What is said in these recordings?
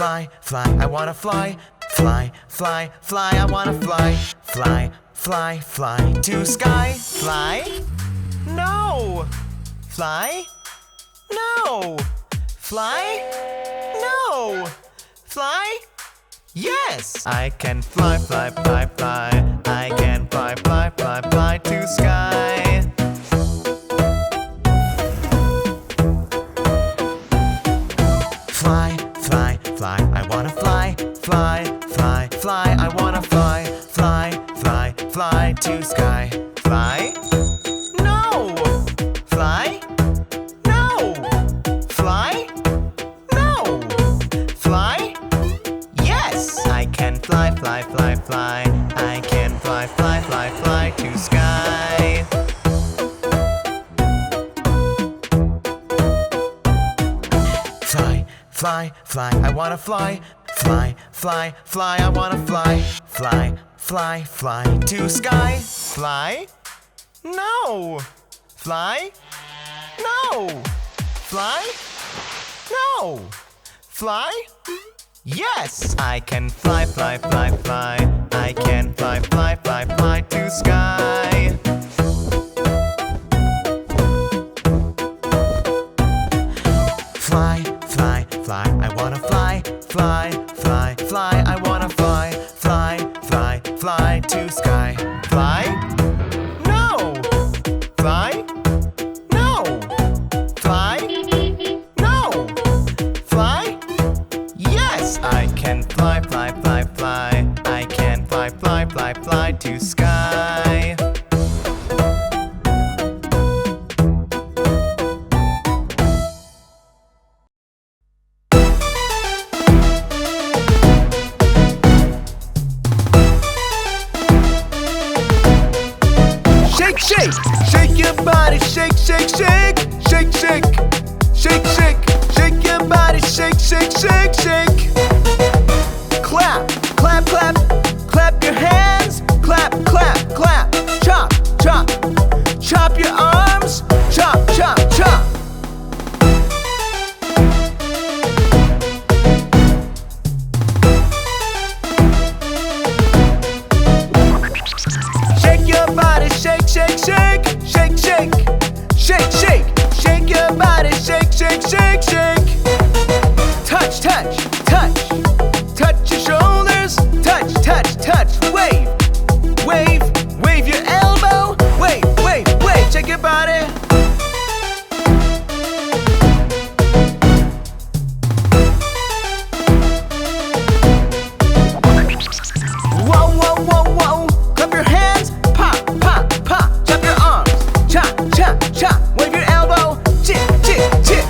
fly, fly, I wanna fly. Fly, fly, fly, I wanna fly. Fly, fly, fly to sky. Fly? No! Fly? No! Fly? No! Fly? Yes! I can fly, fly, fly, fly. I can fly, fly, fly, fly to sky. Fly, fly, fly, I wanna fly. Fly, fly, fly, I wanna fly. Fly, fly, fly to sky. Fly? No! Fly? No! Fly? No! Fly? Yes! I can fly, fly, fly, fly. I can fly, fly, fly, fly to sky. Fly, fly, fly, I wanna fly. Fly, fly, fly, I wanna fly. Fly, fly, fly to sky. Fly? No! Fly? No! Fly? No! Fly? Yes! I can fly, fly, fly, fly. I can fly, fly, fly, fly to sky. Fly, fly, fly, I wanna fly. Fly, fly, fly, I wanna fly. Fly, fly, fly to sky. Fly? No! Fly? No! Fly? No! Fly? Yes! I can fly, fly, fly, fly. I can fly, fly, fly, fly to sky. Shake, shake your body, shake, shake, shake, shake, shake, shake, shake, shake your body, shake, shake, shake, shake. Clap, clap, clap, clap your hands, clap, clap, clap. Chop, chop, chop your arms, chop, chop, chop. Shake your body, shake, shake, shake, shake, shake, shake, shake, shake your body, shake, shake, shake, shake. Touch, touch, touch, touch your shoulders, touch, touch, touch. Wave, wave, wave your elbow, wave, wave, wave. Shake your body. Whoa, whoa, whoa, whoa. Clap your hands, pop, pop, pop. Chop your arms, chop, chop, chop. Wave your elbow, chip, chip, chip.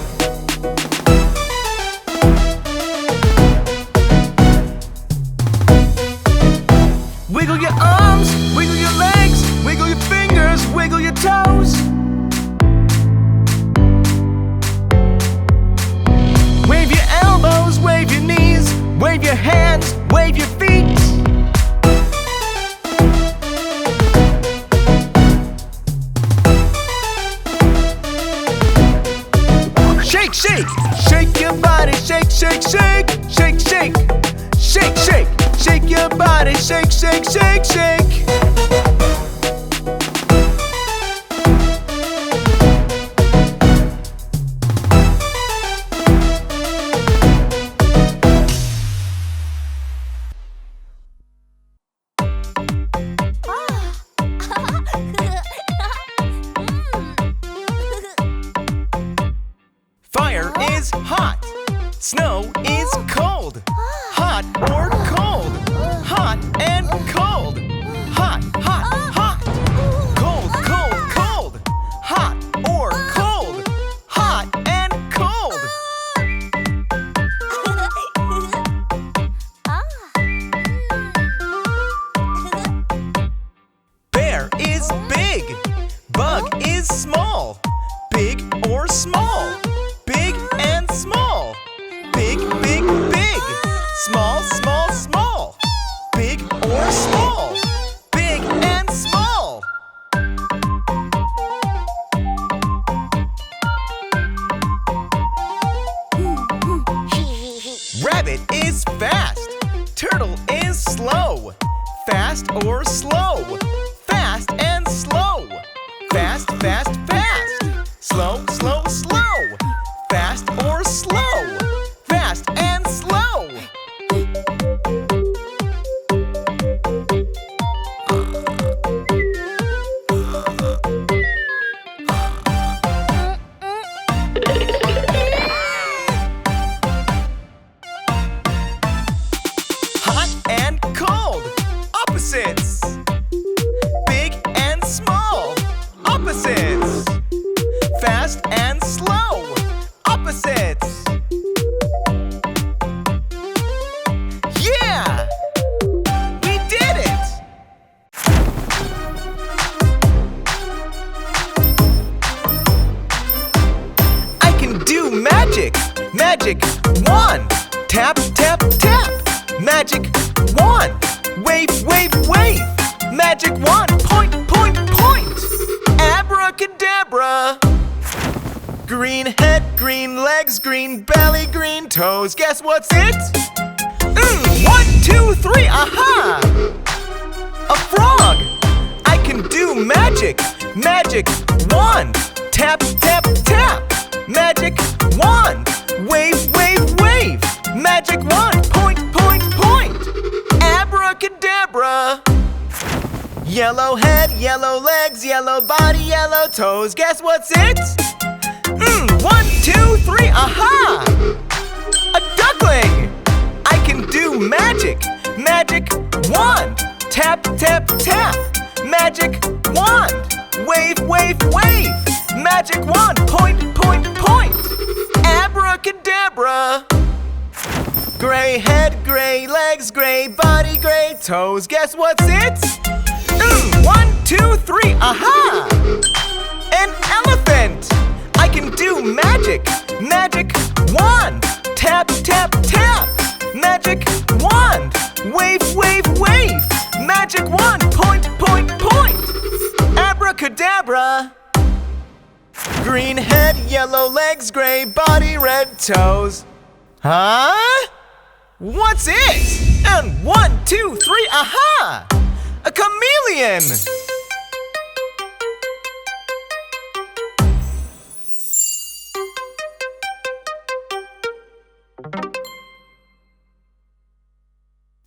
Wiggle your arms, wiggle your legs, wiggle your fingers, wiggle your toes. Wave your elbows, wave your knees, wave your hands, wave your feet. Shake, shake, shake your body, shake, shake, shake, shake, shake, shake, shake, shake your body, shake, shake, shake, shake. Fire is hot. Snow is cold. Hot or cold. Hot and cold. Hot, hot, hot. Cold, cold, cold. Hot or cold. Hot and cold. Bear is big. Bug is small. Big or small. Big and small. Big, big, big. Small, small, small. Big or small. Rabbit is fast. Turtle is slow. Fast or slow? Fast and slow. Fast, fast, fast. Slow, slow, slow. Fast or slow? Fast and slow. Hot and cold, opposites. Big and small, opposites. Fast and slow, opposites. Yeah! We did it! I can do magic! Magic wand! Tap, tap, tap! Magic wand! Wave, wave, wave! Magic wand! Point, point, point! Abracadabra! Green head, green legs, green belly, green toes. Guess what's it? 1, 2, 3, aha! A frog! I can do magic! Magic wand! Tap, tap, tap! Magic wand! Wave, wave, wave! Magic wand! Point, point, point! Abracadabra! Yellow head, yellow legs, yellow body, yellow toes. Guess what's it? 1, 2, 3, aha! A duckling! I can do magic! Magic wand! Tap, tap, tap! Magic wand! Wave, wave, wave! Magic wand! Point, point, point! Abracadabra! Gray head, gray legs, gray body, gray toes. Guess what's it? 1, 2, 3, aha! An elephant! I can do magic! Magic wand! Tap, tap, tap! Magic wand! Wave, wave, wave! Magic wand! Point, point, point! Abracadabra! Green head, yellow legs, gray body, red toes. Huh? What's it? And 1, 2, 3, aha! A chameleon!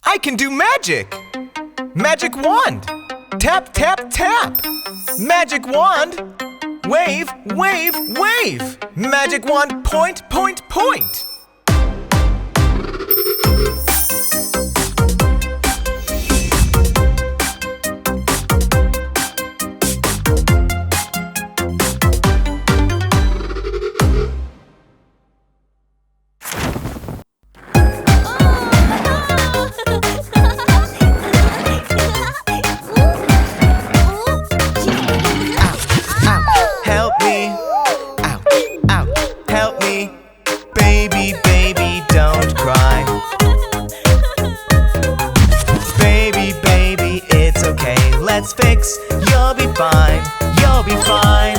I can do magic! Magic wand! Tap, tap, tap! Magic wand! Wave, wave, wave! Magic wand! Point, point, point! Let's fix, you'll be fine, you'll be fine.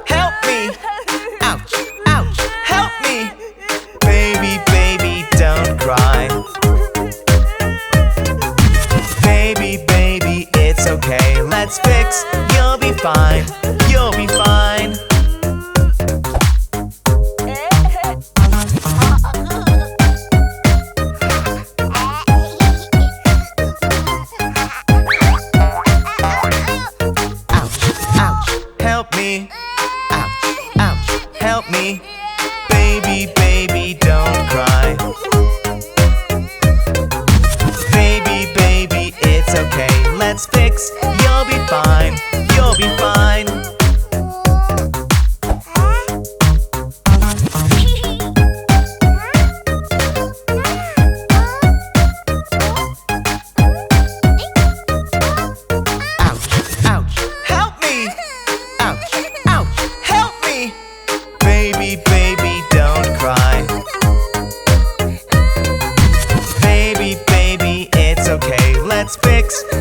Help me, ouch, ouch, help me. Baby, baby, don't cry. Baby, baby, it's okay, let's fix, you'll be fine, you'll be fine. Ouch, ouch, help me. Ouch, ouch, help me. Baby, baby, don't cry. Baby, baby, it's okay, let's fix, you'll be fine, you'll be fine. Ouch, ouch, help me. Ouch, ouch, help me. Baby, baby, don't cry. Baby, baby, let's fix.